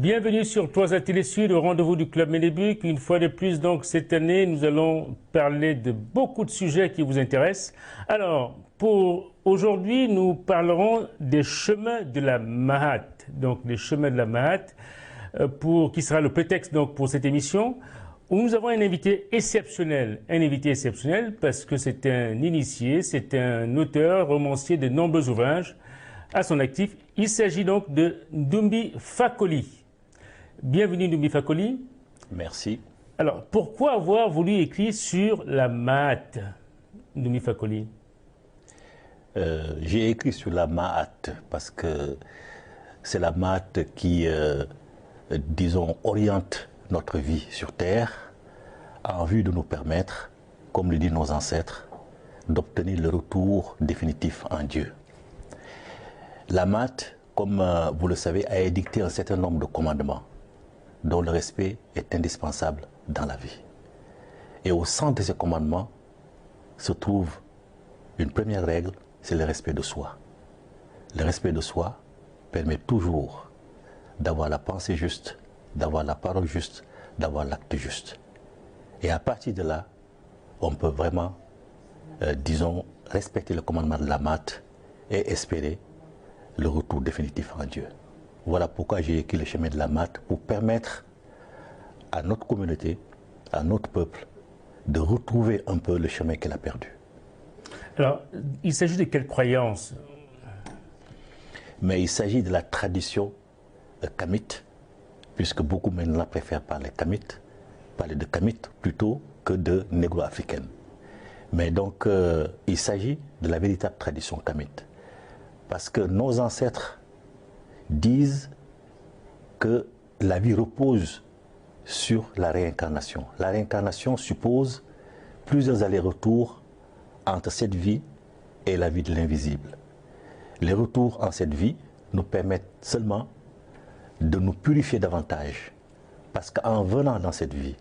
Bienvenue sur Toisa Télé Sud, au rendez-vous du Club Ménébuc. Une fois de plus, donc, cette année, nous allons parler de beaucoup de sujets qui vous intéressent. Alors, pour aujourd'hui, nous parlerons des chemins de la Mahat. Donc, les chemins de la Mahat, qui sera le prétexte donc, pour cette émission, où nous avons un invité exceptionnel. Un invité exceptionnel parce que c'est un initié, c'est un auteur, romancier de nombreux ouvrages à son actif. Il s'agit donc de Ndoumbi Fakoli. Bienvenue Ndoumbi Fakoli. Merci. Alors, pourquoi avoir voulu écrire sur la Mahat, Ndoumbi Fakoli? J'ai écrit sur la Mahat parce que c'est la Mahat qui, disons, oriente notre vie sur Terre en vue de nous permettre, comme le disent nos ancêtres, d'obtenir le retour définitif en Dieu. La Mahat, comme vous le savez, a édicté un certain nombre de commandements dont le respect est indispensable dans la vie. Et au centre de ces commandements se trouve une première règle, c'est le respect de soi. Le respect de soi permet toujours d'avoir la pensée juste, d'avoir la parole juste, d'avoir l'acte juste. Et à partir de là, on peut vraiment, disons, respecter le commandement de la Mahat et espérer le retour définitif en Dieu. Voilà pourquoi j'ai écrit le chemin de la Mahat, pour permettre à notre communauté, à notre peuple, de retrouver un peu le chemin qu'elle a perdu. Alors, il s'agit de quelle croyance? Mais il s'agit de la tradition kamite, puisque beaucoup maintenant préfèrent parler de kamite plutôt que de négro-africaine. Mais donc, il s'agit de la véritable tradition kamite. Parce que nos ancêtres disent que la vie repose sur la réincarnation. La réincarnation suppose plusieurs allers-retours entre cette vie et la vie de l'invisible. Les retours en cette vie nous permettent seulement de nous purifier davantage. Parce qu'en venant dans cette vie,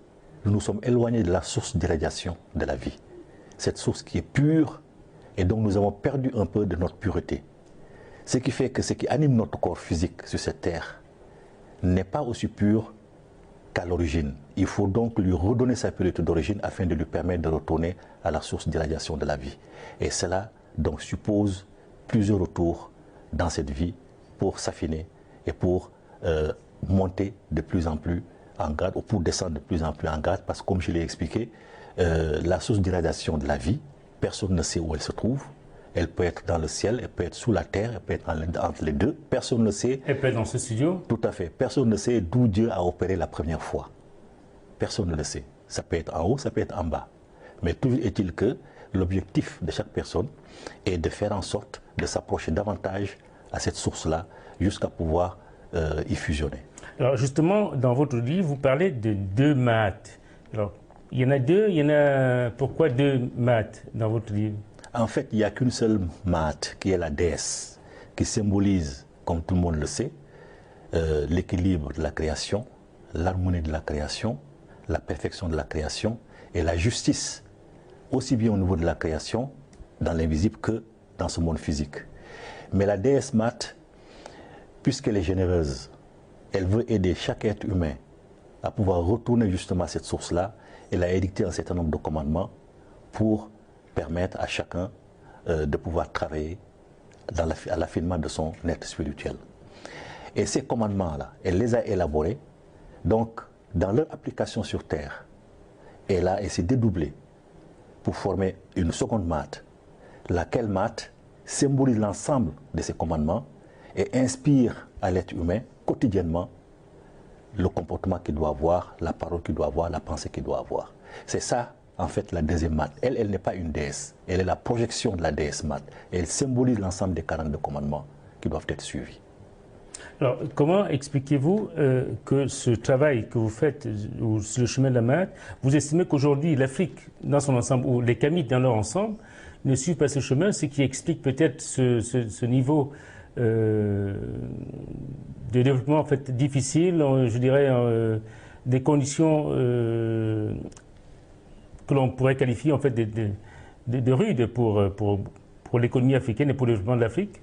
nous nous sommes éloignés de la source d'irradiation de la vie. Cette source qui est pure et dont nous avons perdu un peu de notre pureté. Ce qui fait que ce qui anime notre corps physique sur cette terre n'est pas aussi pur qu'à l'origine. Il faut donc lui redonner sa pureté d'origine afin de lui permettre de retourner à la source d'irradiation de la vie. Et cela donc suppose plusieurs retours dans cette vie pour s'affiner et pour monter de plus en plus en grade ou pour descendre de plus en plus en grade, parce que comme je l'ai expliqué, la source d'irradiation de la vie, personne ne sait où elle se trouve. Elle peut être dans le ciel, elle peut être sous la terre, elle peut être entre les deux. Personne ne sait. Elle peut être dans ce studio? Tout à fait. Personne ne sait d'où Dieu a opéré la première fois. Personne ne le sait. Ça peut être en haut, ça peut être en bas. Mais toujours est-il que l'objectif de chaque personne est de faire en sorte de s'approcher davantage à cette source-là jusqu'à pouvoir y fusionner. Alors justement, dans votre livre, vous parlez de deux Mahat. Alors, il y en a deux, il y en a... Pourquoi deux Mahat dans votre livre? En fait, il n'y a qu'une seule Mahat, qui est la déesse, qui symbolise, comme tout le monde le sait, l'équilibre de la création, l'harmonie de la création, la perfection de la création et la justice, aussi bien au niveau de la création, dans l'invisible, que dans ce monde physique. Mais la déesse Mahat, puisqu'elle est généreuse, elle veut aider chaque être humain à pouvoir retourner justement à cette source-là. Elle a édicté un certain nombre de commandements pour permettre à chacun de pouvoir travailler à l'affinement de son être spirituel. Et ces commandements-là, elle les a élaborés. Donc, dans leur application sur Terre, elle s'est dédoublée pour former une seconde Mahat, laquelle Mahat symbolise l'ensemble de ces commandements et inspire à l'être humain quotidiennement le comportement qu'il doit avoir, la parole qu'il doit avoir, la pensée qu'il doit avoir. C'est ça, en fait, la deuxième Mahat. Elle n'est pas une déesse, elle est la projection de la déesse Mahat. Elle symbolise l'ensemble des 42 commandements qui doivent être suivis. Alors, comment expliquez-vous que ce travail que vous faites sur le chemin de la Mahat, vous estimez qu'aujourd'hui l'Afrique dans son ensemble, ou les Kamites dans leur ensemble, ne suivent pas ce chemin, ce qui explique peut-être ce niveau de développement en fait difficile, je dirais des conditions que l'on pourrait qualifier en fait de rudes pour l'économie africaine et pour le développement de l'Afrique?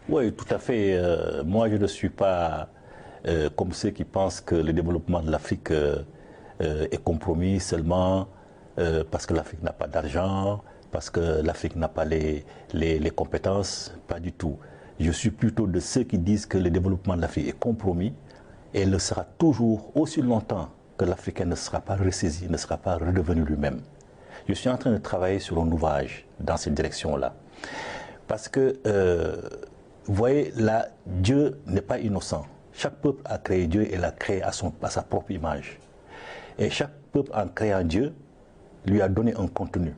Oui, tout à fait. Moi, je ne suis pas comme ceux qui pensent que le développement de l'Afrique est compromis seulement parce que l'Afrique n'a pas d'argent, parce que l'Afrique n'a pas les compétences, pas du tout. Je suis plutôt de ceux qui disent que le développement de l'Afrique est compromis et le sera toujours aussi longtemps que l'Africain ne sera pas ressaisi, ne sera pas redevenu lui-même. Je suis en train de travailler sur un ouvrage dans cette direction-là. Parce que, vous voyez, là, Dieu n'est pas innocent. Chaque peuple a créé Dieu et l'a créé à sa propre image. Et chaque peuple, en créant Dieu, lui a donné un contenu.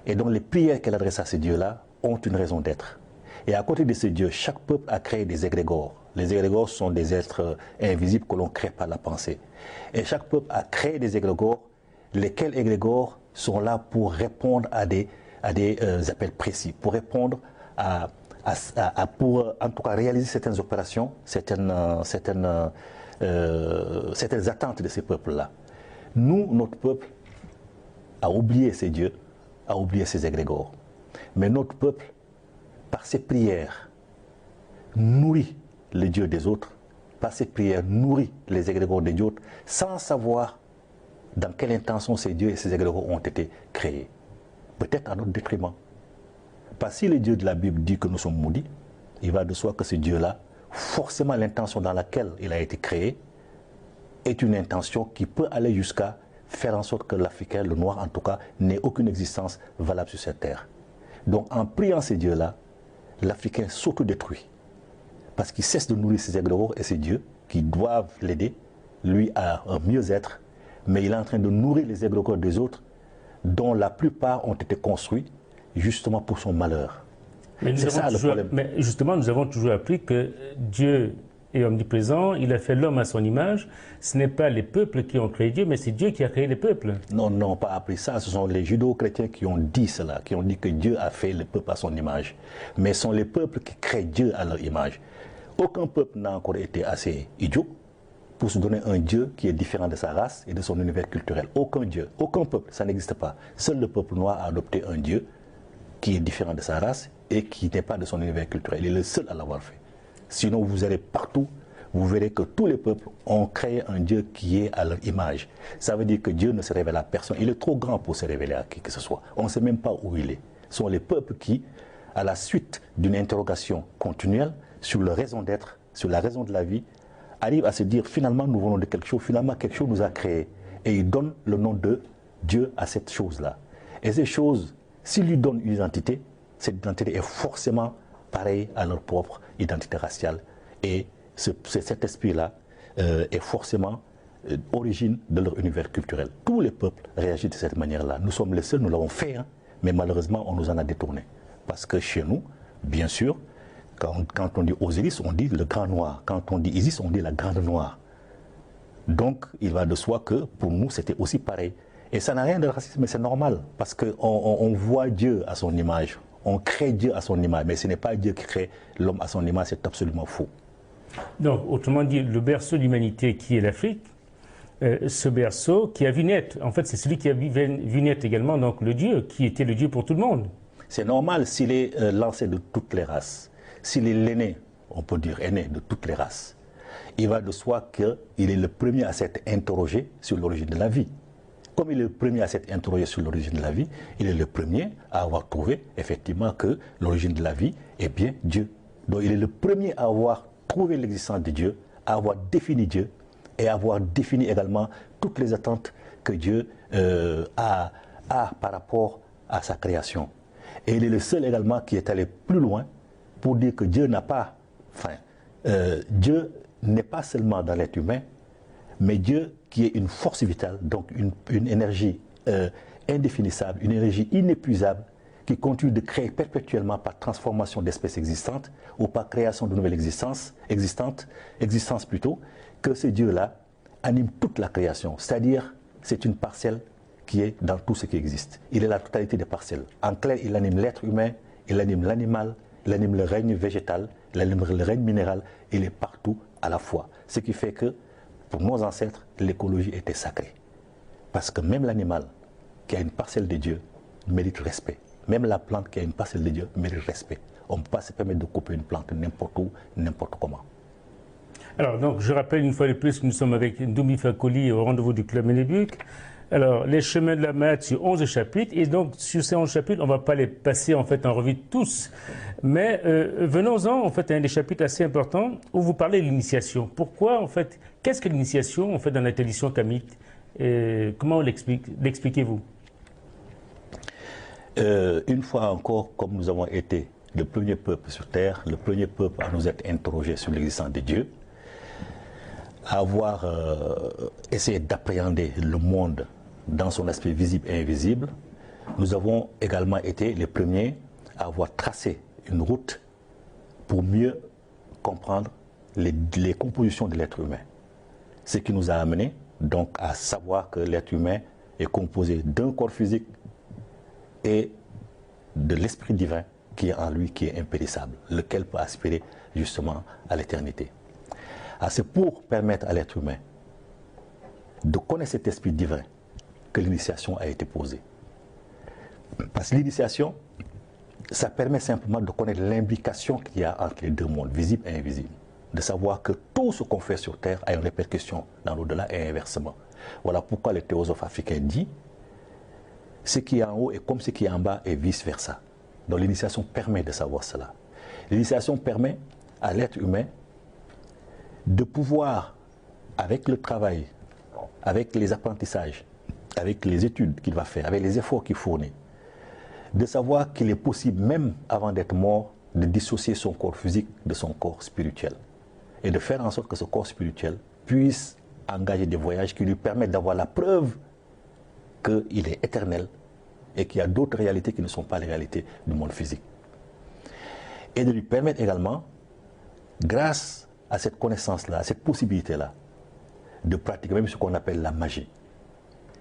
Et donc les prières qu'elle adresse à ces dieux-là ont une raison d'être. Et à côté de ces dieux, chaque peuple a créé des égrégores. Les égrégores sont des êtres invisibles que l'on crée par la pensée. Et chaque peuple a créé des égrégores, lesquels égrégores sont là pour répondre à des appels précis, pour répondre pour en tout cas réaliser certaines opérations, certaines attentes de ces peuples-là. Nous, notre peuple, a oublié ces dieux, a oublié ces égrégores. Mais notre peuple, par ses prières, nourrit les dieux des autres, par ses prières, nourrit les égrégores des autres, sans savoir dans quelle intention ces dieux et ces égrégores ont été créés. Peut-être à notre détriment. Parce que si le Dieu de la Bible dit que nous sommes maudits, il va de soi que ce Dieu-là, forcément l'intention dans laquelle il a été créé, est une intention qui peut aller jusqu'à faire en sorte que l'Africain, le noir en tout cas, n'ait aucune existence valable sur cette terre. Donc en priant ces dieux-là, l'Africain s'autodétruit. Parce qu'il cesse de nourrir ses égrégores et ses dieux qui doivent l'aider, lui à un mieux-être, mais il est en train de nourrir les égrégores des autres, dont la plupart ont été construits justement pour son malheur. C'est ça le problème. Mais justement, nous avons toujours appris que Dieu est omniprésent, il a fait l'homme à son image. Ce n'est pas les peuples qui ont créé Dieu, mais c'est Dieu qui a créé les peuples. Non, non, pas appris ça. Ce sont les judéo-chrétiens qui ont dit cela, qui ont dit que Dieu a fait le peuple à son image. Mais ce sont les peuples qui créent Dieu à leur image. Aucun peuple n'a encore été assez idiot pour se donner un Dieu qui est différent de sa race et de son univers culturel. Aucun Dieu, aucun peuple, ça n'existe pas. Seul le peuple noir a adopté un Dieu qui est différent de sa race et qui n'est pas de son univers culturel. Il est le seul à l'avoir fait. Sinon, vous allez partout, vous verrez que tous les peuples ont créé un Dieu qui est à leur image. Ça veut dire que Dieu ne se révèle à personne. Il est trop grand pour se révéler à qui que ce soit. On ne sait même pas où il est. Ce sont les peuples qui, à la suite d'une interrogation continuelle sur leur raison d'être, sur la raison de la vie, arrivent à se dire finalement nous venons de quelque chose, finalement quelque chose nous a créé. Et ils donnent le nom de Dieu à cette chose-là. Et ces choses, s'ils lui donnent une identité, cette identité est forcément pareille à leur propre identité raciale. Et cet esprit-là est forcément origine de leur univers culturel. Tous les peuples réagissent de cette manière-là. Nous sommes les seuls, nous l'avons fait, hein, mais malheureusement, on nous en a détourné. Parce que chez nous, bien sûr, quand on dit Osiris, on dit le grand noir. Quand on dit Isis, on dit la grande noire. Donc, il va de soi que pour nous, c'était aussi pareil. Et ça n'a rien de raciste, mais c'est normal. Parce qu'on voit Dieu à son image. On crée Dieu à son image. Mais ce n'est pas Dieu qui crée l'homme à son image, c'est absolument faux. Donc, autrement dit, le berceau de l'humanité qui est l'Afrique, ce berceau qui a vu naître, en fait, c'est celui qui a vu naître également donc, le Dieu, qui était le Dieu pour tout le monde. C'est normal s'il est lancé de toutes les races. S'il est l'aîné, on peut dire aîné de toutes les races. Il va de soi qu'il est le premier à s'être interrogé sur l'origine de la vie. Comme il est le premier à s'être interrogé sur l'origine de la vie, il est le premier à avoir trouvé effectivement que l'origine de la vie est bien Dieu. Donc il est le premier à avoir trouvé l'existence de Dieu, à avoir défini Dieu et à avoir défini également toutes les attentes que Dieu a par rapport à sa création. Et il est le seul également qui est allé plus loin pour dire que Dieu n'a pas, Dieu n'est pas seulement dans l'être humain, mais Dieu qui est une force vitale, donc une énergie indéfinissable, une énergie inépuisable, qui continue de créer perpétuellement par transformation d'espèces existantes ou par création de nouvelles existences plutôt, que ce Dieu-là anime toute la création. C'est-à-dire, c'est une parcelle qui est dans tout ce qui existe. Il est la totalité des parcelles. En clair, il anime l'être humain, il anime l'animal, il anime le règne végétal, il anime le règne minéral, il est partout à la fois. Ce qui fait que, pour nos ancêtres, l'écologie était sacrée. Parce que même l'animal qui a une parcelle de Dieu mérite respect. Même la plante qui a une parcelle de Dieu mérite respect. On ne peut pas se permettre de couper une plante n'importe où, n'importe comment. Alors, donc, je rappelle une fois de plus que nous sommes avec Ndoumi Fakoli au rendez-vous du Club Ménébuc. Alors, les chemins de la Mayate sur 11 chapitres. Et donc, sur ces 11 chapitres, on ne va pas les passer en fait en revue tous. Mais venons-en en fait à un des chapitres assez importants où vous parlez de l'initiation. Pourquoi en fait, qu'est-ce que l'initiation en fait dans la tradition kamite? Comment l'expliquez-vous? Une fois encore, comme nous avons été le premier peuple sur terre, le premier peuple à nous être interrogé sur l'existence de Dieu, à avoir essayé d'appréhender le monde dans son aspect visible et invisible, nous avons également été les premiers à avoir tracé une route pour mieux comprendre les compositions de l'être humain. Ce qui nous a amené donc à savoir que l'être humain est composé d'un corps physique et de l'esprit divin qui est en lui, qui est impérissable, lequel peut aspirer justement à l'éternité. C'est pour permettre à l'être humain de connaître cet esprit divin que l'initiation a été posée. Parce que l'initiation, ça permet simplement de connaître l'imbrication qu'il y a entre les deux mondes, visible et invisible. De savoir que tout ce qu'on fait sur Terre a une répercussion dans l'au-delà et inversement. Voilà pourquoi le théosophe africain dit ce qui est en haut est comme ce qui est en bas et vice-versa. Donc l'initiation permet de savoir cela. L'initiation permet à l'être humain de pouvoir, avec le travail, avec les apprentissages, avec les études qu'il va faire, avec les efforts qu'il fournit, de savoir qu'il est possible, même avant d'être mort, de dissocier son corps physique de son corps spirituel. Et de faire en sorte que ce corps spirituel puisse engager des voyages qui lui permettent d'avoir la preuve qu'il est éternel et qu'il y a d'autres réalités qui ne sont pas les réalités du monde physique. Et de lui permettre également, grâce à cette connaissance-là, à cette possibilité-là, de pratiquer même ce qu'on appelle la magie.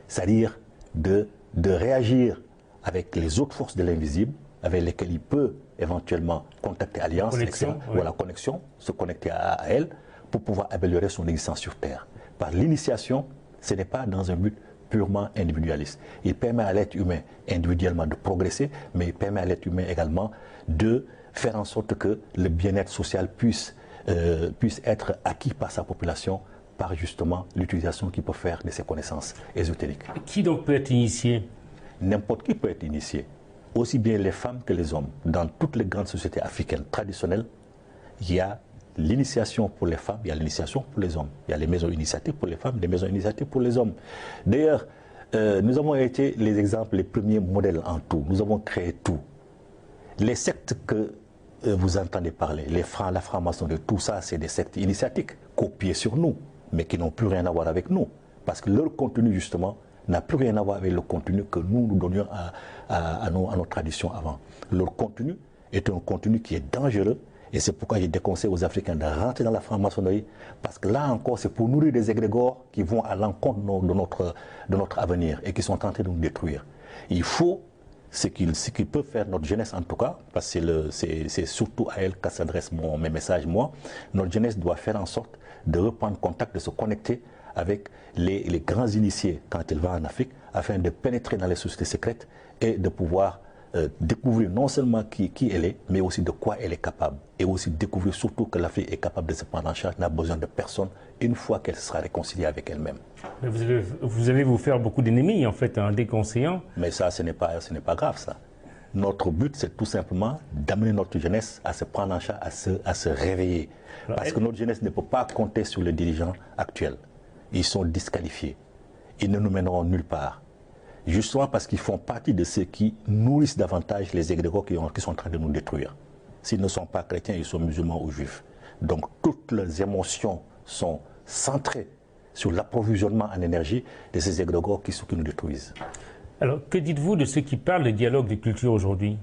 C'est-à-dire de réagir avec les autres forces de l'invisible, avec lesquelles il peut éventuellement contacter Alliance, la connexion, se connecter à elle, pour pouvoir améliorer son existence sur Terre. Par l'initiation, ce n'est pas dans un but purement individualiste. Il permet à l'être humain individuellement de progresser, mais il permet à l'être humain également de faire en sorte que le bien-être social puisse être acquis par sa population par justement l'utilisation qu'il peut faire de ses connaissances ésotériques. Qui donc peut être initié? N'importe qui peut être initié, aussi bien les femmes que les hommes. Dans toutes les grandes sociétés africaines traditionnelles, il y a l'initiation pour les femmes, il y a l'initiation pour les hommes. Il y a les maisons initiatives pour les femmes, les maisons initiatives pour les hommes. D'ailleurs, nous avons été les exemples, les premiers modèles en tout. Nous avons créé tout. Les sectes que vous entendez parler, la franc-maçonnerie, tout ça, c'est des sectes initiatiques, copiées sur nous, mais qui n'ont plus rien à voir avec nous. Parce que leur contenu, justement, n'a plus rien à voir avec le contenu que nous donnions à nos traditions avant. Leur contenu est un contenu qui est dangereux, et c'est pourquoi je déconseille aux Africains de rentrer dans la franc-maçonnerie, parce que là encore, c'est pour nourrir des égrégores qui vont à l'encontre de notre avenir et qui sont en train de nous détruire. Il faut ce qui peut faire notre jeunesse en tout cas, parce que c'est surtout à elle que s'adressent mes messages, moi. Notre jeunesse doit faire en sorte de reprendre contact, de se connecter avec les grands initiés quand elle va en Afrique, afin de pénétrer dans les sociétés secrètes et de pouvoir découvrir non seulement qui elle est, mais aussi de quoi elle est capable. Et aussi découvrir surtout que l'Afrique est capable de se prendre en charge, n'a besoin de personne une fois qu'elle sera réconciliée avec elle-même. Mais vous allez vous faire beaucoup d'ennemis en fait en déconseillant. Mais ça, ce n'est pas grave ça. Notre but, c'est tout simplement d'amener notre jeunesse à se prendre en charge, à se réveiller. Parce que notre jeunesse ne peut pas compter sur les dirigeants actuels. Ils sont disqualifiés. Ils ne nous mèneront nulle part. Justement parce qu'ils font partie de ceux qui nourrissent davantage les égrégores qui sont en train de nous détruire. S'ils ne sont pas chrétiens, ils sont musulmans ou juifs. Donc toutes leurs émotions sont centrées sur l'approvisionnement en énergie de ces égrégores qui nous détruisent. Alors, que dites-vous de ceux qui parlent de dialogue des cultures aujourd'hui?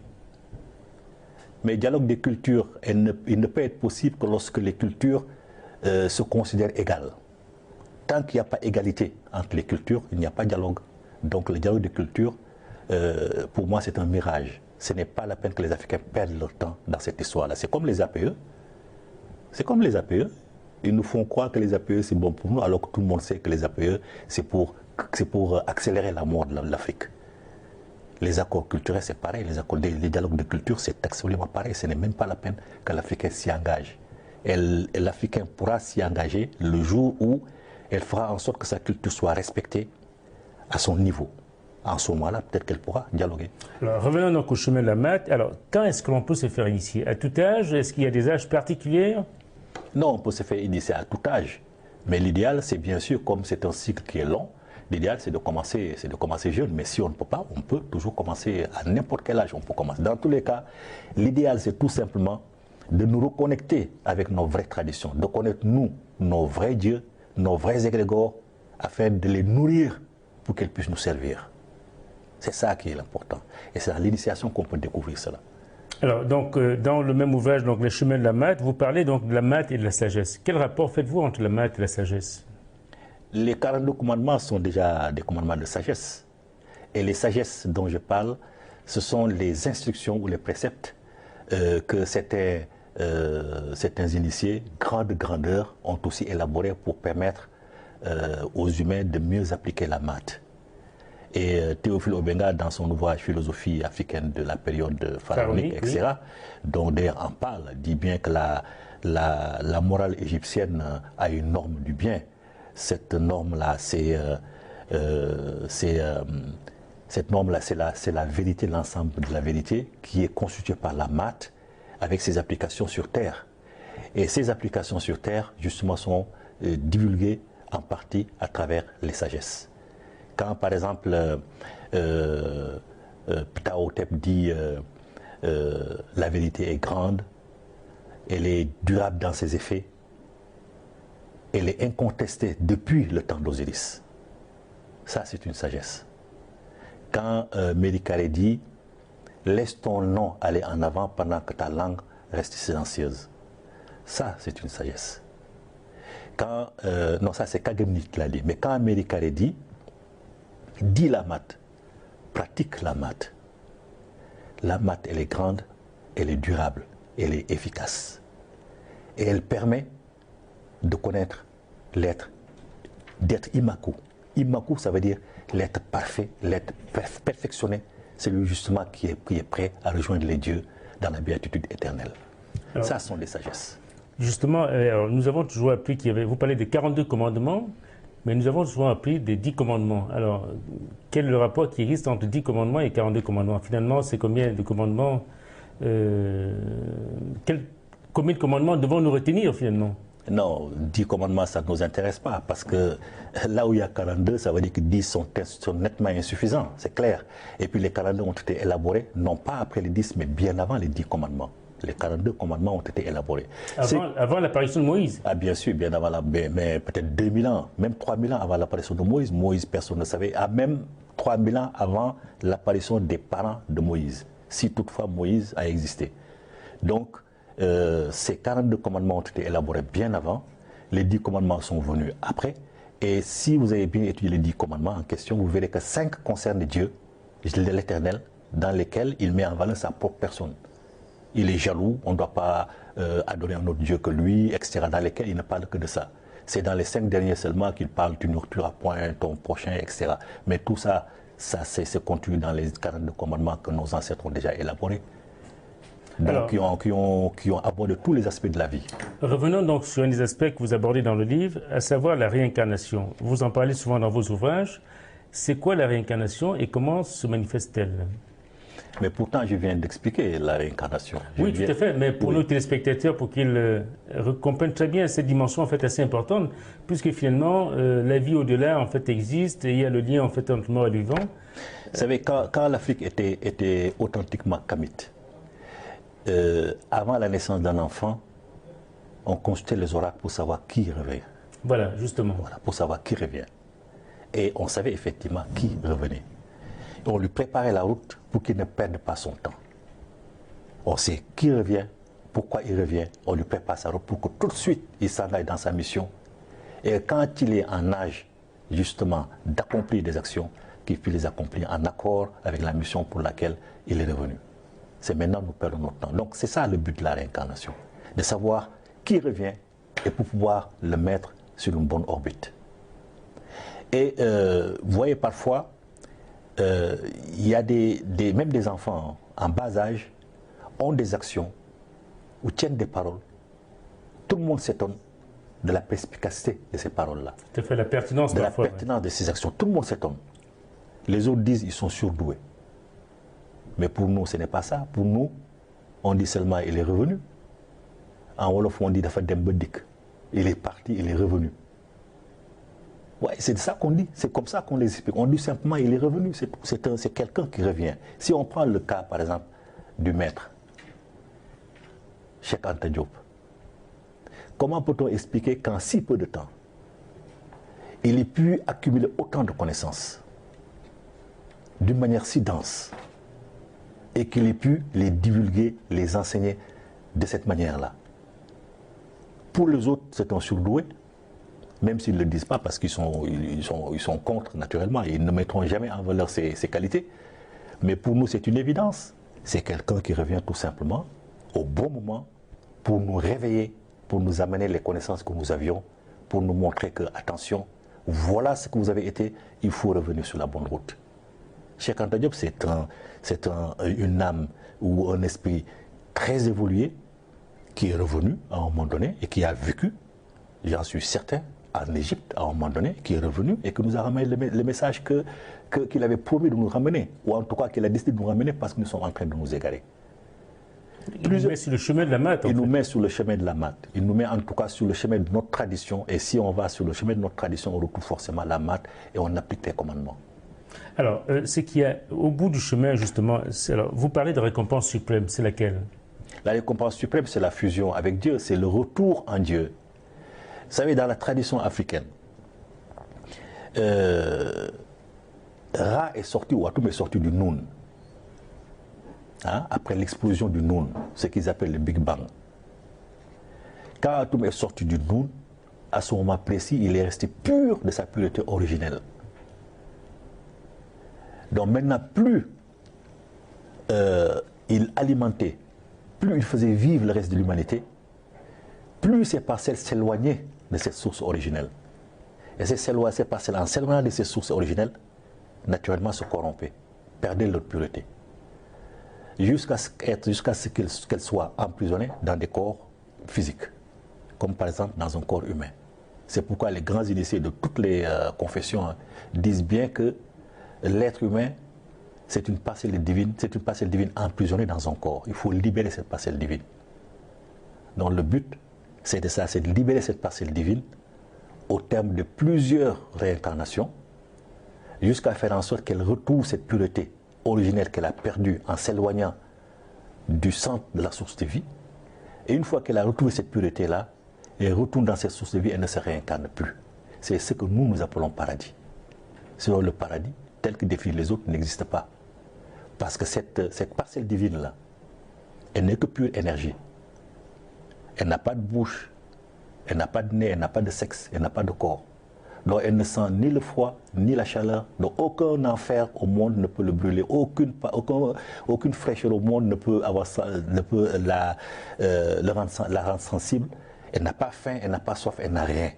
Mais le dialogue des cultures, il ne peut être possible que lorsque les cultures se considèrent égales. Tant qu'il n'y a pas égalité entre les cultures, il n'y a pas de dialogue. Donc le dialogue des cultures, pour moi, c'est un mirage. Ce n'est pas la peine que les Africains perdent leur temps dans cette histoire-là. C'est comme les APE. C'est comme les APE. Ils nous font croire que les APE, c'est bon pour nous, alors que tout le monde sait que les APE, c'est pour accélérer la mort de l'Afrique. Les accords culturels, c'est pareil. Les dialogues de culture, c'est absolument pareil. Ce n'est même pas la peine que l'Africain s'y engage. l'Africain pourra s'y engager le jour où elle fera en sorte que sa culture soit respectée à son niveau. En ce moment-là, peut-être qu'elle pourra dialoguer. Alors, revenons donc au chemin de la maths. Alors, quand est-ce que l'on peut se faire initier? À tout âge? Est-ce qu'il y a des âges particuliers? Non, on peut se faire initier à tout âge. Mais l'idéal, c'est bien sûr, comme c'est un cycle qui est long, l'idéal, c'est de commencer jeune. Mais si on ne peut pas, on peut toujours commencer à n'importe quel âge. On peut commencer. Dans tous les cas, l'idéal, c'est tout simplement de nous reconnecter avec nos vraies traditions, de connaître nous, nos vrais dieux, nos vrais égrégores, afin de les nourrir pour qu'elles puissent nous servir. C'est ça qui est l'important. Et c'est à l'initiation qu'on peut découvrir cela. Alors, donc, dans le même ouvrage, donc, Les chemins de la maths, vous parlez donc de la maths et de la sagesse. Quel rapport faites-vous entre la maths et la sagesse? Les 42 commandements sont déjà des commandements de sagesse. Et les sagesses dont je parle, ce sont les instructions ou les préceptes que certains initiés, grands de grandeur, ont aussi élaborés pour permettre aux humains de mieux appliquer la maths. Et Théophile Obenga, dans son ouvrage Philosophie africaine de la période pharaonique, etc., oui, dont d'ailleurs en parle, dit bien que la morale égyptienne a une norme du bien. Cette norme-là, c'est la vérité, l'ensemble de la vérité, qui est constituée par la maths avec ses applications sur Terre. Et ces applications sur Terre, justement, sont divulguées en partie à travers les sagesses. Quand, par exemple, Ptahhotep dit la vérité est grande, elle est durable dans ses effets, elle est incontestée depuis le temps d'Osiris. Ça, c'est une sagesse. Quand Médicare dit laisse ton nom aller en avant pendant que ta langue reste silencieuse. Ça, c'est une sagesse. Quand, non, ça, c'est Kagemni qui l'a dit. Mais quand Médicare dit dis la maths, pratique la maths. La maths, elle est grande, elle est durable, elle est efficace. Et elle permet de connaître l'être, d'être imaku. Imaku, ça veut dire l'être parfait, l'être perfectionné. C'est lui justement qui est prêt à rejoindre les dieux dans la béatitude éternelle. Alors, ça sont des sagesses. Justement, alors, nous avons toujours appris qu'il y avait, vous parlez des 42 commandements, mais nous avons souvent appris des 10 commandements. Alors, quel est le rapport qui existe entre 10 commandements et 42 commandements? Finalement, c'est combien de commandements combien de commandements devons-nous retenir finalement? Non, 10 commandements, ça ne nous intéresse pas, parce que là où il y a 42, ça veut dire que 10 sont nettement insuffisants, c'est clair. Et puis les 42 ont été élaborés, non pas après les 10, mais bien avant les 10 commandements. Les 42 commandements ont été élaborés. Avant l'apparition de Moïse? Ah, bien sûr, bien avant, mais peut-être 2000 ans, même 3000 ans avant l'apparition de Moïse. Moïse, personne ne savait. Ah, même 3000 ans avant l'apparition des parents de Moïse, si toutefois Moïse a existé. Donc, ces 42 commandements ont été élaborés bien avant. Les 10 commandements sont venus après. Et si vous avez bien étudié les 10 commandements en question, vous verrez que 5 concernent Dieu, l'Éternel, dans lesquels il met en valeur sa propre personne. Il est jaloux, on ne doit pas adorer un autre Dieu que lui, etc., dans lesquels il ne parle que de ça. C'est dans les 5 derniers seulement qu'il parle, tu ne tueras point ton prochain, etc. Mais tout ça, c'est contenu dans les 42 commandements que nos ancêtres ont déjà élaborés. Donc, qui ont abordé tous les aspects de la vie. Revenons donc sur un des aspects que vous abordez dans le livre, à savoir la réincarnation. Vous en parlez souvent dans vos ouvrages. C'est quoi la réincarnation et comment se manifeste-t-elle? Mais pourtant, je viens d'expliquer la réincarnation. Oui, tout à fait, mais pour nos téléspectateurs, pour qu'ils comprennent très bien cette dimension en fait assez importante, puisque finalement, la vie au-delà en fait existe et il y a le lien en fait entre mort et vivant. Vous savez, quand l'Afrique était authentiquement kamite, avant la naissance d'un enfant, on consultait les oracles pour savoir qui revient. Voilà, justement. Voilà, pour savoir qui revient. Et on savait effectivement qui revenait. Et on lui préparait la route pour qu'il ne perde pas son temps. On sait qui revient, pourquoi il revient, on lui prépare sa route pour que tout de suite il s'en aille dans sa mission. Et quand il est en âge, justement, d'accomplir des actions, qu'il puisse les accomplir en accord avec la mission pour laquelle il est revenu. C'est maintenant que nous perdons notre temps. Donc c'est ça le but de la réincarnation, de savoir qui revient et pour pouvoir le mettre sur une bonne orbite. Et vous voyez parfois, il y a même des enfants en bas âge ont des actions ou tiennent des paroles Tout le monde s'étonne de la perspicacité de ces paroles-là. Tout à fait, la pertinence de la parfois, pertinence de ces actions. Tout le monde s'étonne. Les autres disent qu'ils sont surdoués. Mais pour nous, ce n'est pas ça. Pour nous, on dit seulement il est revenu. En Wolof, on dit dafa dem ba dik. Il est parti, il est revenu. Ouais, c'est ça qu'on dit. C'est comme ça qu'on les explique. On dit simplement il est revenu. C'est quelqu'un qui revient. Si on prend le cas, par exemple, du maître, Cheikh Anta Diop, comment peut-on expliquer qu'en si peu de temps, il ait pu accumuler autant de connaissances d'une manière si dense et qu'il ait pu les divulguer, les enseigner de cette manière-là? Pour les autres, c'est un surdoué, même s'ils ne le disent pas parce qu'ils sont contre naturellement, ils ne mettront jamais en valeur ses qualités. Mais pour nous, c'est une évidence. C'est quelqu'un qui revient tout simplement au bon moment pour nous réveiller, pour nous amener les connaissances que nous avions, pour nous montrer que, attention, voilà ce que vous avez été, il faut revenir sur la bonne route. Cheikh Anta Diop, c'est une âme ou un esprit très évolué qui est revenu à un moment donné et qui a vécu, j'en suis certain, en Égypte à un moment donné, qui est revenu et qui nous a ramené le message qu'il avait promis de nous ramener, ou en tout cas qu'il a décidé de nous ramener parce que nous sommes en train de nous égarer. Il nous met sur le chemin de la mat. Il nous met sur le chemin de la mat. Il nous met en tout cas sur le chemin de notre tradition. Et si on va sur le chemin de notre tradition, on retrouve forcément la mat et on applique les commandements. Alors, ce qu'il y a au bout du chemin, justement, alors, vous parlez de récompense suprême, c'est laquelle? La récompense suprême, c'est la fusion avec Dieu, c'est le retour en Dieu. Vous savez, dans la tradition africaine, Ra est sorti, ou Atum est sorti du Noun. Hein, après l'explosion du Noun, ce qu'ils appellent le Big Bang. Quand Atum est sorti du Noun, à ce moment précis, il est resté pur de sa pureté originelle. Donc maintenant, plus il alimentait, plus il faisait vivre le reste de l'humanité, plus ces parcelles s'éloignaient de cette source originelle. Et ces parcelles, en s'éloignant de ces sources originelles, naturellement se corrompaient, perdaient leur pureté. Jusqu'à ce qu'elles soient emprisonnées dans des corps physiques, comme par exemple dans un corps humain. C'est pourquoi les grands initiés de toutes les confessions disent bien que l'être humain, c'est une parcelle divine emprisonnée dans un corps. Il faut libérer cette parcelle divine. Donc le but, c'est de ça, c'est de libérer cette parcelle divine au terme de plusieurs réincarnations, jusqu'à faire en sorte qu'elle retrouve cette pureté originelle qu'elle a perdue en s'éloignant du centre de la source de vie. Et une fois qu'elle a retrouvé cette pureté-là, elle retourne dans cette source de vie et ne se réincarne plus. C'est ce que nous appelons paradis. Sinon, le paradis, tel que défini les autres, n'existe pas. Parce que cette parcelle divine-là, elle n'est que pure énergie. Elle n'a pas de bouche, elle n'a pas de nez, elle n'a pas de sexe, elle n'a pas de corps. Donc elle ne sent ni le froid, ni la chaleur. Donc aucun enfer au monde ne peut le brûler. Aucune fraîcheur au monde ne peut la rendre sensible. Elle n'a pas faim, elle n'a pas soif, elle n'a rien.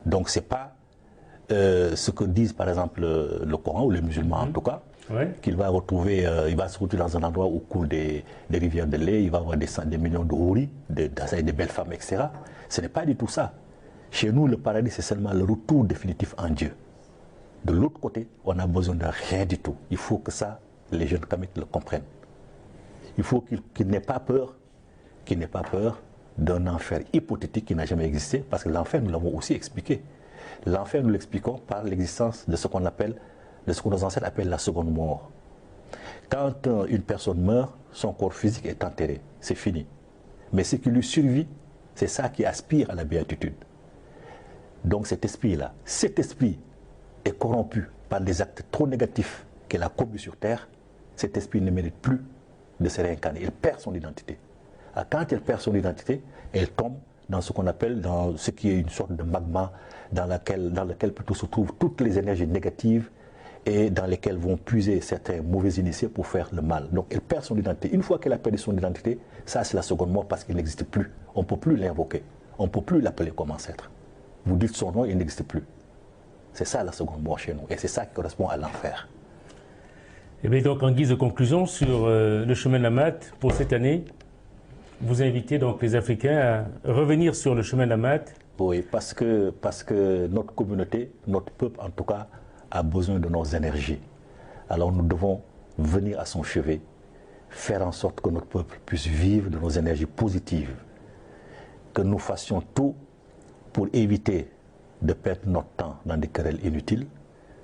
Donc ce n'est pas ce que disent par exemple le Coran, ou les musulmans en tout cas, qu'il va retrouver, il va se retrouver dans un endroit où coulent des rivières de lait, il va avoir des millions de houris, des belles femmes, etc. Ce n'est pas du tout ça. Chez nous, le paradis, c'est seulement le retour définitif en Dieu. De l'autre côté, on n'a besoin de rien du tout. Il faut que ça, les jeunes kamites le comprennent. Il faut qu'ils n'aient pas peur, d'un enfer hypothétique qui n'a jamais existé, parce que l'enfer, nous l'avons aussi expliqué. L'enfer, nous l'expliquons par l'existence de ce qu'on appelle, de ce que nos ancêtres appellent la seconde mort. Quand une personne meurt, son corps physique est enterré, c'est fini. Mais ce qui lui survit, c'est ça qui aspire à la béatitude. Donc cet esprit-là, cet esprit est corrompu par des actes trop négatifs qu'elle a commis sur terre. Cet esprit ne mérite plus de se réincarner, il perd son identité. Quand elle perd son identité, elle tombe dans ce qu'on appelle, dans ce qui est une sorte de magma, dans lequel plutôt se trouvent toutes les énergies négatives et dans lesquelles vont puiser certains mauvais initiés pour faire le mal. Donc elle perd son identité. Une fois qu'elle a perdu son identité, ça c'est la seconde mort parce qu'il n'existe plus. On ne peut plus l'invoquer, on ne peut plus l'appeler comme ancêtre. Vous dites son nom, il n'existe plus. C'est ça la seconde mort chez nous et c'est ça qui correspond à l'enfer. Et bien donc en guise de conclusion sur le chemin de la mat pour cette année, vous invitez donc les Africains à revenir sur le chemin d'Amat. Oui, parce que notre communauté, notre peuple en tout cas, a besoin de nos énergies. Alors nous devons venir à son chevet, faire en sorte que notre peuple puisse vivre de nos énergies positives, que nous fassions tout pour éviter de perdre notre temps dans des querelles inutiles,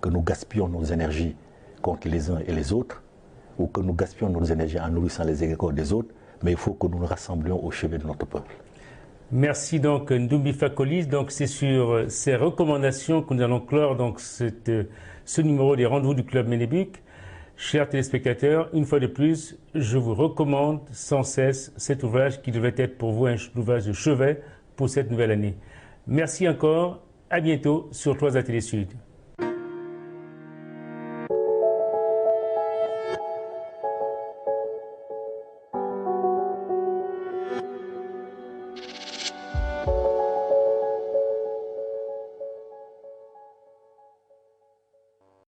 que nous gaspillons nos énergies contre les uns et les autres, ou que nous gaspillons nos énergies en nourrissant les égos des autres, mais il faut que nous nous rassemblions au chevet de notre peuple. Merci donc Ndoumbi Fakoly. Donc c'est sur ces recommandations que nous allons clore donc ce numéro des rendez-vous du Club Ménébuc. Chers téléspectateurs, une fois de plus, je vous recommande sans cesse cet ouvrage qui devrait être pour vous un ouvrage de chevet pour cette nouvelle année. Merci encore, à bientôt sur 3 Télé Sud.